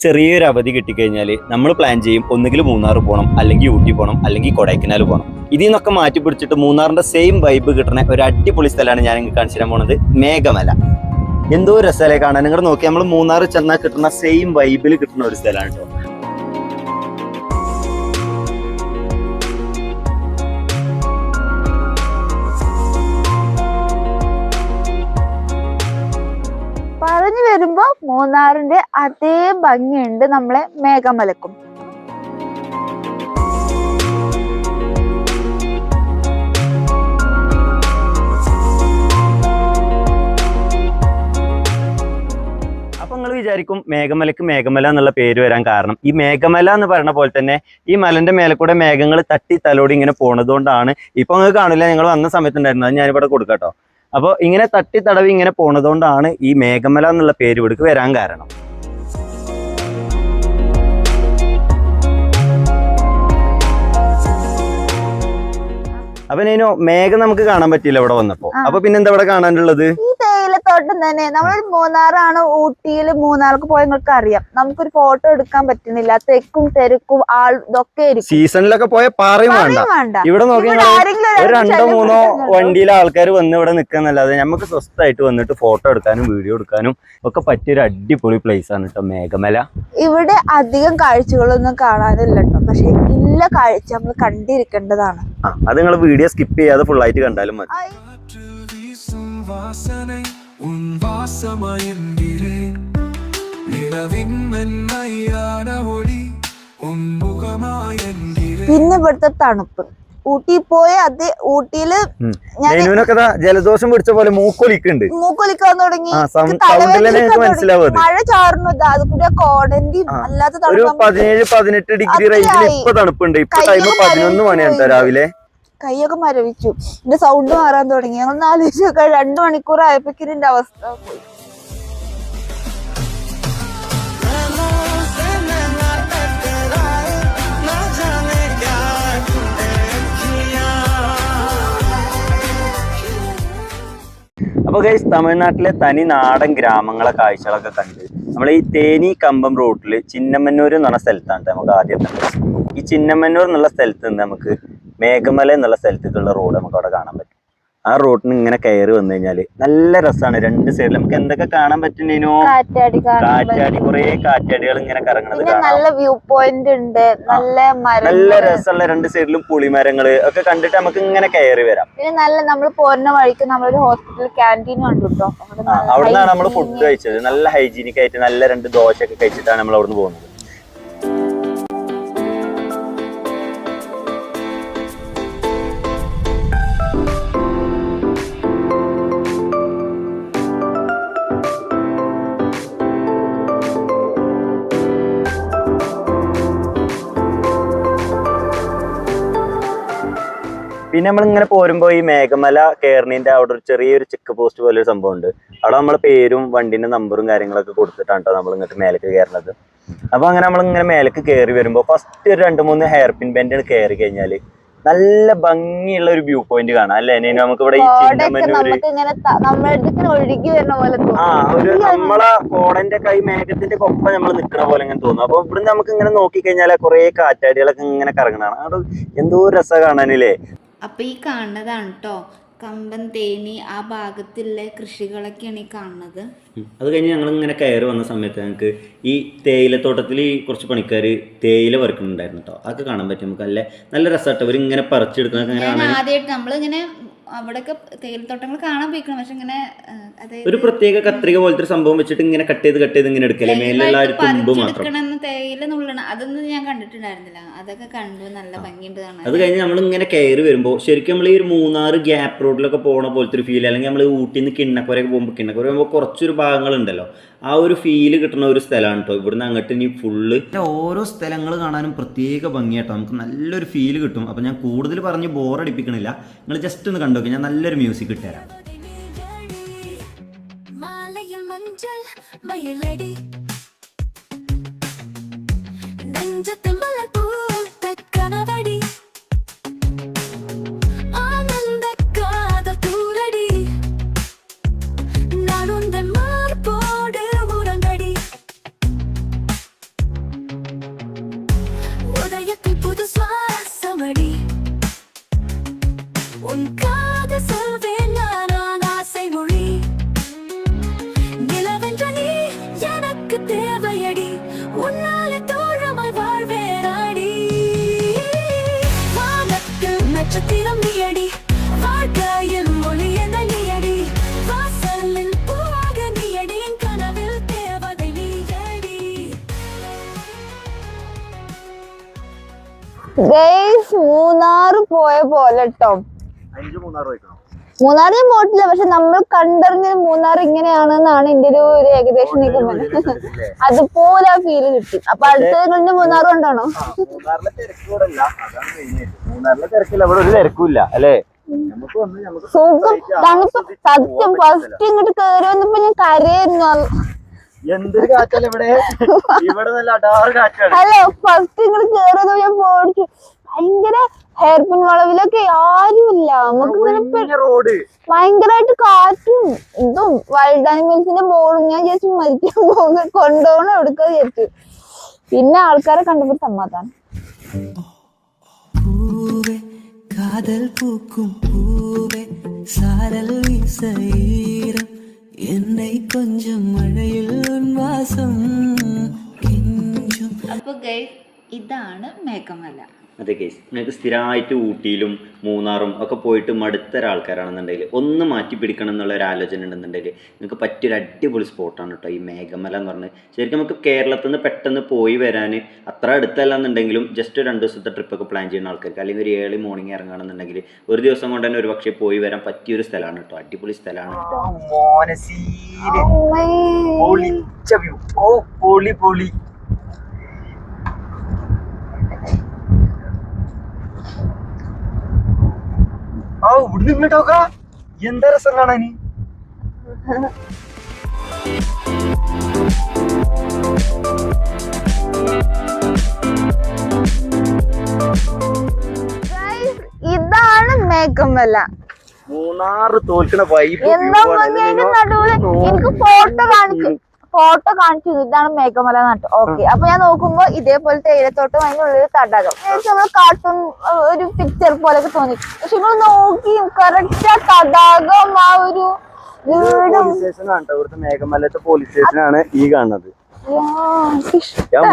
ചെറിയൊരു അവധി കിട്ടിക്കഴിഞ്ഞാൽ നമ്മൾ പ്ലാൻ ചെയ്യും ഒന്നുകിൽ മൂന്നാർ പോകണം, അല്ലെങ്കിൽ ഊട്ടി പോകണം, അല്ലെങ്കിൽ കൊടൈക്കനാൽ പോകണം. ഇതിൽ നിന്നൊക്കെ മാറ്റി പിടിച്ചിട്ട് മൂന്നാറിന്റെ സെയിം വൈബ് കിട്ടുന്ന ഒരു അടിപൊളി സ്ഥലമാണ് ഞാൻ നിങ്ങൾക്ക് കാണിച്ചു തരാൻ പോണത്, മേഘമല. എന്തോ രസമല്ലേ കാണാൻ. നിങ്ങൾ നോക്കി, നമ്മൾ മൂന്നാർ ചെന്നാൽ കിട്ടുന്ന സെയിം വൈബിൽ കിട്ടുന്ന ഒരു സ്ഥലമാണ് കേട്ടോ. പറഞ്ഞു വരുമ്പോ മൂന്നാറിന്റെ അതേ ഭംഗിയുണ്ട് നമ്മളെ മേഘമലക്കും. അപ്പൊ നിങ്ങൾ വിചാരിക്കും മേഘമലക്ക് മേഘമല എന്നുള്ള പേര് വരാൻ കാരണം ഈ മേഘമല എന്ന് പറയുന്ന പോലെ തന്നെ ഈ മലന്റെ മേലെ കൂടെ മേഘങ്ങൾ തട്ടി തലോടി ഇങ്ങനെ പോണതുകൊണ്ടാണ്. ഇപ്പൊ നിങ്ങൾക്ക് കാണില്ല, ഞങ്ങൾ വന്ന സമയത്തുണ്ടായിരുന്നു, അത് ഞാനിവിടെ കൊടുക്കാട്ടോ. അപ്പോൾ ഇങ്ങനെ തട്ടി തടവി ഇങ്ങനെ പോണതുകൊണ്ടാണ് ഈ മേഘമല എന്നുള്ള പേര് ഇവിടേക്ക് വരാൻ കാരണം. അപ്പൊ ഞാനോ മേഘം നമുക്ക് കാണാൻ പറ്റിയില്ല ഇവിടെ വന്നപ്പോ. അപ്പൊ പിന്നെന്താ ഇവിടെ കാണാനുള്ളത്? തേയിലത്തോട്ടം തന്നെ. നമ്മൾ മൂന്നാറാണ്, ഊട്ടിയിൽ മൂന്നാർക്ക് പോയി നിങ്ങൾക്ക് അറിയാം, നമുക്കൊരു ഫോട്ടോ എടുക്കാൻ പറ്റുന്നില്ല, തെക്കും തിരക്കും ആൾ ഇതൊക്കെ സീസണിലൊക്കെ പോയ പറയും വേണ്ട. ഇവിടെ നോക്കി ഒരു 2-3 വണ്ടിയിലെ ആൾക്കാർ വന്ന് ഇവിടെ നിൽക്കുന്നല്ലാതെ നമുക്ക് സ്വസ്ഥമായിട്ട് വന്നിട്ട് ഫോട്ടോ എടുക്കാനും വീഡിയോ എടുക്കാനും ഒക്കെ പറ്റിയൊരു അടിപൊളി പ്ലേസ് ആണ് കേട്ടോ മേഘമല. ഇവിടെ അധികം കാഴ്ചകളൊന്നും കാണാനില്ല കേട്ടോ, പക്ഷെ ഇല്ല കാഴ്ച നമ്മൾ കണ്ടിരിക്കേണ്ടതാണ്. അത് നിങ്ങൾ വീഡിയോ സ്കിപ്പ് ചെയ്യാതെ ഫുൾ ആയിട്ട് കണ്ടാലും മതി. പിന്നെ ഇവിടുത്തെ തണുപ്പ്, ഊട്ടി പോയ അത് ഊട്ടിയില് ജലദോഷം പിടിച്ച പോലെ മൂക്കൊലിക്കാൻ തുടങ്ങി, മഴ ചാറുന്നു, അത് കൂടി കോടന്റെയും അല്ലാത്ത 17-18 ഡിഗ്രി റേഞ്ചിൽ ഇപ്പൊ തണുപ്പുണ്ട്. ഇപ്പൊ ടൈം 11 മണിയാണ് രാവിലെ. കൈയൊക്കെ മരവിച്ചു, എന്റെ സൗണ്ട് മാറാൻ തുടങ്ങി. ഞങ്ങൾ ആലോചിച്ച് 2 മണിക്കൂർ ആയപ്പോഴേക്കും എന്റെ അവസ്ഥ പോയി. അപ്പൊ ഗൈസ്, തമിഴ്നാട്ടിലെ തനി നാടൻ ഗ്രാമങ്ങളെ കാഴ്ചകളൊക്കെ കണ്ട് നമ്മൾ ഈ തേനി കമ്പം റൂട്ടിൽ ചിന്നമന്നൂർ എന്ന് പറഞ്ഞ സ്ഥലത്താണ് നമുക്ക് ആദ്യം കണ്ടത്. ഈ ചിന്നമന്നൂർ എന്നുള്ള സ്ഥലത്ത് നിന്ന് നമുക്ക് മേഘമല എന്നുള്ള സ്ഥലത്തേക്കുള്ള റോഡ് നമുക്ക് അവിടെ കാണാൻ പറ്റും. ആ റോഡിന് ഇങ്ങനെ കയറി വന്നു കഴിഞ്ഞാല് നല്ല രസമാണ്. 2 സൈഡിൽ നമുക്ക് എന്തൊക്കെ കാണാൻ പറ്റുന്നതിനോ, കാറ്റാടി, കുറെ കാറ്റാടികൾ ഇങ്ങനെ കറങ്ങണത് കാണാം. നല്ല വ്യൂ പോയിന്റ് ഉണ്ട്, നല്ല രസമുള്ള 2 സൈഡിലും പുളിമരങ്ങള് ഒക്കെ കണ്ടിട്ട് നമുക്ക് ഇങ്ങനെ കയറി വരാം. പിന്നെ നല്ല നമ്മൾ പോരുന്ന വഴിക്ക് നമ്മളൊരു ഹോസ്പിറ്റൽ ക്യാൻറ്റീൻ കണ്ടു കേട്ടോ. അവിടുന്നാണ് നമ്മൾ ഫുഡ് കഴിച്ചത്. നല്ല ഹൈജീനിക് ആയിട്ട് നല്ല 2 ദോശയൊക്കെ കഴിച്ചിട്ടാണ് നമ്മൾ അവിടുന്ന് പോകുന്നത്. പിന്നെ നമ്മളിങ്ങനെ പോരുമ്പോൾ ഈ മേഘമല കയറുന്നതിൻ്റെ അവിടെ ഒരു ചെറിയൊരു ചെക്ക് പോസ്റ്റ് പോലെ ഒരു സംഭവം ഉണ്ട്. അവിടെ നമ്മളെ പേരും വണ്ടിന്റെ നമ്പറും കാര്യങ്ങളൊക്കെ കൊടുത്തിട്ടാണ് കേട്ടോ നമ്മൾ ഇങ്ങോട്ട് മേലേക്ക് കയറുന്നത്. അപ്പൊ അങ്ങനെ നമ്മളിങ്ങനെ മേലേക്ക് കയറി വരുമ്പോൾ ഫസ്റ്റ് ഒരു 2-3 ഹെയർ പിൻ ബെൻഡ് കയറി കഴിഞ്ഞാൽ നല്ല ഭംഗിയുള്ള ഒരു വ്യൂ പോയിന്റ് കാണാം അല്ലേ? നമുക്ക് ഇവിടെ ഈ ചിന്നമന്നൂര് നമ്മളെ കോടന്റെ കൈ മേഘത്തിന്റെ കൊപ്പ നമ്മൾ നിൽക്കുന്ന പോലെ ഇങ്ങനെ തോന്നും. അപ്പൊ ഇവിടുന്ന് നമുക്ക് ഇങ്ങനെ നോക്കിക്കഴിഞ്ഞാൽ കുറെ കാറ്റാടികളൊക്കെ ഇങ്ങനെ കറങ്ങണതാണ്. അവിടെ എന്തോ രസം കാണാനില്ലേ? അപ്പൊ ഈ കാണുന്നതാണ് കേട്ടോ കമ്പം, തേനി, ആ ഭാഗത്തുള്ള കൃഷികളൊക്കെയാണ് ഈ കാണുന്നത്. അത് കഴിഞ്ഞ് ഞങ്ങൾ ഇങ്ങനെ കയറി വന്ന സമയത്ത് ഞങ്ങൾക്ക് ഈ തേയിലത്തോട്ടത്തിൽ കുറച്ച് പണിക്കാർ തേയില പറിക്കുന്നുണ്ടായിരുന്നു കേട്ടോ. അതൊക്കെ കാണാൻ പറ്റും നമുക്ക്. നല്ല രസമായിട്ട് അവർ ഇങ്ങനെ പറിച്ചെടുക്കുന്നതൊക്കെ ആദ്യമായിട്ട് നമ്മളിങ്ങനെ അവിടെയൊക്കെ തേയിലത്തോട്ടങ്ങൾ കാണാൻ പോയിക്കണം. പക്ഷെ ഇങ്ങനെ ഒരു പ്രത്യേക കത്രിക പോലത്തെ സംഭവം വെച്ചിട്ട് ഇങ്ങനെ കട്ട് ചെയ്ത് ഇങ്ങനെ എടുക്കല്ലേ, മേലുള്ള തുമ്പ് മാത്രം തേയില നുള്ളണം. അതൊന്നും ഞാൻ കണ്ടിട്ടുണ്ടായിരുന്നില്ല. അതൊക്കെ കണ്ടു, നല്ല ഭംഗിയുണ്ട് കാണാൻ. അത് കഴിഞ്ഞ് നമ്മൾ ഇങ്ങനെ കയറി വരുമ്പോൾ ശരിക്കും നമ്മൾ ഈ ഒരു മൂന്നാർ ഗ്യാപ്പ് റോഡിലൊക്കെ പോണ പോലത്തെ ഒരു ഫീൽ, അല്ലെങ്കിൽ നമ്മൾ ഊട്ടിയിൽ നിന്ന് കിണ്ണക്കുരയൊക്കെ പോകുമ്പോൾ കുറച്ചൊരു ഭാഗങ്ങളുണ്ടല്ലോ, ആ ഒരു ഫീല് കിട്ടുന്ന ഒരു സ്ഥലമാണ് കേട്ടോ. ഇവിടുന്ന് അങ്ങോട്ട് ഇനി ഫുള്ള് ഓരോ സ്ഥലങ്ങൾ കാണാനും പ്രത്യേക ഭംഗിയാട്ടോ, നമുക്ക് നല്ലൊരു ഫീല് കിട്ടും. അപ്പം ഞാൻ കൂടുതൽ പറഞ്ഞ് ബോറടിപ്പിക്കണില്ല, നിങ്ങൾ ജസ്റ്റ് ഒന്ന് കണ്ടു നോക്കി. ഞാൻ നല്ലൊരു മ്യൂസിക് ഇട്ടുതരാം. நீயடி உன்னால தோழமாய் வாழ்வேராடி வானத்து நட்சத்திரம் நீயடி வாழ்க்கையில் மொழி என நீயடி வாசலில் பூவாக நீயடி கனவில் தேவதை நீயடி ഗൈസ് മൂന്നാറ് പോയ പോലെ ട്ടോ. മൂന്നാർ ഞാൻ പോയിട്ടില്ല, പക്ഷെ നമ്മൾ കണ്ടറിഞ്ഞ മൂന്നാർ ഇങ്ങനെയാണെന്നാണ് എന്റെ ഒരു ഏകദേശം നിഗമനം. അതുപോലെ ആ ഫീല് കിട്ടി. അപ്പൊ അടുത്ത മൂന്നാർ കൊണ്ടാണോ? മൂന്നാറിലെ തിരക്കില്ല, ഇവിടെ ഒരു തിരക്കില്ല അല്ലേ? സുഖം, തണുപ്പ്. സത്യം ഫസ്റ്റ് ഇങ്ങോട്ട് കേറി വന്നപ്പോ ഞാൻ കരയായിരുന്നു. എന്തൊരു കാറ്റല്ലേ ഇവിടെ, ഇവിടെ നല്ല അടാറ് കാറ്റാണ്. അല്ല ഫസ്റ്റ് ഇങ്ങോട്ട് കേറി വന്നപ്പോ ഞാൻ പോടിച്ചു. ഭയങ്കര ഹെയർ പിൻ വളവിലൊക്കെ ആരുമില്ല. നമുക്ക് റോഡ് ഭയങ്കരമായിട്ട് കാറ്റും ഇതും വൈൽഡ് ആനിമൽസിന്റെ ബോർഡും. ഞാൻ വിചാരിച്ചു മരിക്കാൻ പോകുന്ന കൊണ്ടുപോകണം എടുക്കാൻ വിചാരിച്ചു. പിന്നെ ആൾക്കാരെ കണ്ടപ്പോ സമാധാനം. பூவே காதல் பூக்கும் பூவே சாரல் வீசஈரம் என்னை கொஞ்சம் மழையில் உன் வாசம் கெஞ்சும். അപ്പോൾ ഗൈസ് ഇതാണ് മേഘമല. അതെ കേസ്, നിങ്ങൾക്ക് സ്ഥിരമായിട്ട് ഊട്ടിയിലും മൂന്നാറും ഒക്കെ പോയിട്ട് മടുത്ത ഒരാൾക്കാരാണെന്നുണ്ടെങ്കിൽ ഒന്ന് മാറ്റി പിടിക്കണം എന്നുള്ള ഒരു ആലോചന ഉണ്ടെന്നുണ്ടെങ്കിൽ നിങ്ങൾക്ക് പറ്റിയൊരു അടിപൊളി സ്പോട്ടാണ് കേട്ടോ ഈ മേഘമല എന്ന് പറഞ്ഞത്. ശരിക്കും നമുക്ക് കേരളത്തിൽ നിന്ന് പെട്ടെന്ന് പോയി വരാൻ അത്ര അടുത്തല്ല എന്നുണ്ടെങ്കിലും ജസ്റ്റ് 2 ദിവസത്തെ ട്രിപ്പൊക്കെ പ്ലാൻ ചെയ്യുന്ന ആൾക്കാർക്ക്, അല്ലെങ്കിൽ ഒരു ഏർലി മോർണിംഗ് ഇറങ്ങുകയാണെന്നുണ്ടെങ്കിൽ ഒരു ദിവസം കൊണ്ട് തന്നെ ഒരു പക്ഷേ പോയി വരാൻ പറ്റിയൊരു സ്ഥലമാണ് കേട്ടോ. അടിപൊളി സ്ഥലമാണ്. ഇങ്ങോട്ടോക്ക എന്താ രസം കാണാന്. ഇതാണ് മേഘമല. മൂന്നാറ് തോൽക്കണ വൈബ്. എന്താ നടുവില് എനിക്ക് ഫോട്ടോ കാണിച്ചു. ഇതാണ് മേഘമല നാട്ട്. ഓക്കെ, അപ്പൊ ഞാൻ നോക്കുമ്പോ ഇതേപോലത്തെ തേയിലത്തോട്ടം അതിന്റെ ഉള്ളിൽ തടാകം. നമ്മള് കാർട്ടൂൺ ഒരു പിക്ചർ പോലൊക്കെ തോന്നി. പക്ഷെ നിങ്ങൾ നോക്കി കറക്റ്റ് ആ തടാകം, ആ ഒരു വീടും. ഇവിടുത്തെ മേഘമലത്തെ പോലീസ് സ്റ്റേഷനാണ് ഈ കാണുന്നത്.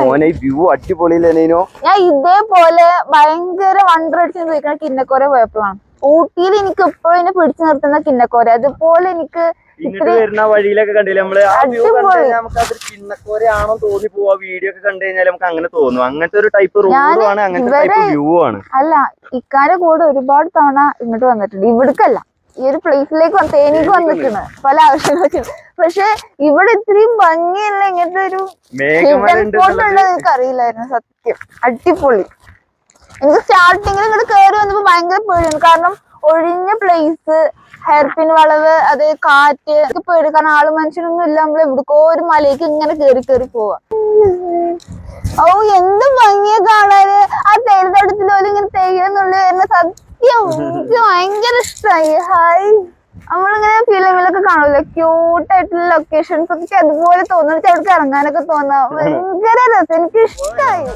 മോനെ വ്യൂ അടിപൊളിയില്ലേനോ. ഞാൻ ഇതേപോലെ ഭയങ്കര വണ്ടർ അടിച്ച് ചോദിക്കണ കിന്നക്കോര പോയപ്പോഴാണ്. ഊട്ടിയിൽ എനിക്ക് എപ്പോഴും എന്നെ പിടിച്ചു നിർത്തുന്ന കിന്നക്കോര. അതുപോലെ എനിക്ക് ഇങ്ങോട്ട് വരുന്ന വഴിയിലൊക്കെ കണ്ടില്ലേ നമ്മള്, ആ വ്യൂ കണ്ടുകഴിഞ്ഞാൽ നമുക്ക് അതൊരു ചിന്നക്കോരയാണോ തോന്നി പോവാ. വീഡിയോ ഒക്കെ കണ്ടു കഴിഞ്ഞാൽ നമുക്ക് അങ്ങനെ തോന്നും. അങ്ങനത്തെ ഒരു ടൈപ്പ് റോഡും ആണ്, അങ്ങനത്തെ ടൈപ്പ് വ്യൂ ആണ്. അല്ല, ഇക്കാരെ കൂടെ ഒരുപാട് തവണ ഇങ്ങോട്ട് വന്നിട്ടുണ്ട്. ഇവിടക്കല്ല, ഈ ഒരു പ്ലേസിലേക്ക് തേനിക്ക് വന്നിട്ടുണ്ട് പല ആവശ്യങ്ങൾക്ക്. പക്ഷെ ഇവിടെ ഇത്രയും ഭംഗിയല്ല, ഇങ്ങനത്തെ ഒരു സ്പോട്ട് ഉള്ളത് എനിക്ക് അറിയില്ലായിരുന്നു. സത്യം അടിപൊളി. എനിക്ക് സ്റ്റാർട്ടിങ്ങിൽ ഇങ്ങോട്ട് കയറി വന്നപ്പോ ഭയങ്കര പേടിയാണ്. കാരണം ഒഴിഞ്ഞ പ്ലേസ്, ഹെയർപിൻ വളവ്, അത് കാറ്റ് ഒക്കെ പേടി. കാരണം ആള് മനുഷ്യനൊന്നും ഇല്ല. നമ്മൾ എവിടേക്കോ ഒരു മലയ്ക്ക് ഇങ്ങനെ കേറി പോവാ. ഓ എന്ത് ഭംഗിയെ കാണാന്. ആ തേയിലത്തോട്ടത്തിൽ പോലും ഇങ്ങനെ തേയിലെന്നുള്ളിൽ വരുന്ന സത്യം എനിക്ക് ഭയങ്കര ഇഷ്ടമായി. ഹായ്, നമ്മളിങ്ങനെ ഫിലിമിലൊക്കെ കാണൂല്ലോ ക്യൂട്ടായിട്ടുള്ള ലൊക്കേഷൻസ് ഒക്കെ അതുപോലെ തോന്നുന്നു. അവിടേക്ക് ഇറങ്ങാനൊക്കെ തോന്നാം. ഭയങ്കര രസം, എനിക്ക് ഇഷ്ടമായി.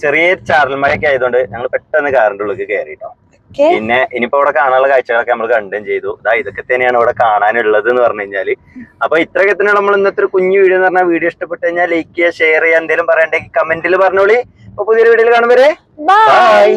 ചെറിയൊരു ചാറൽ മഴയൊക്കെ ആയതുകൊണ്ട് ഞങ്ങൾ പെട്ടെന്ന് കാറിന്റെ ഉള്ളിൽ കയറിട്ടോ. പിന്നെ ഇനിയിപ്പോ ഇവിടെ കാണാനുള്ള കാഴ്ചകളൊക്കെ നമ്മൾ കണ്ടും ചെയ്തു. ഇതൊക്കെ തന്നെയാണ് ഇവിടെ കാണാനുള്ളത് എന്ന് പറഞ്ഞു കഴിഞ്ഞാല്. അപ്പൊ ഇത്രയൊക്കെ തന്നെയാണ് നമ്മൾ ഇന്നത്തെ ഒരു കുഞ്ഞു വീഡിയോ എന്ന് പറഞ്ഞാൽ. വീഡിയോ ഇഷ്ടപ്പെട്ട് കഴിഞ്ഞാൽ ലൈക്ക് ചെയ്യുക, ഷെയർ ചെയ്യുക, എന്തെങ്കിലും പറയണ്ടെങ്കിൽ കമന്റിൽ പറഞ്ഞോളി. അപ്പൊ പുതിയൊരു വീഡിയോയിൽ കാണും വരെ ബൈ.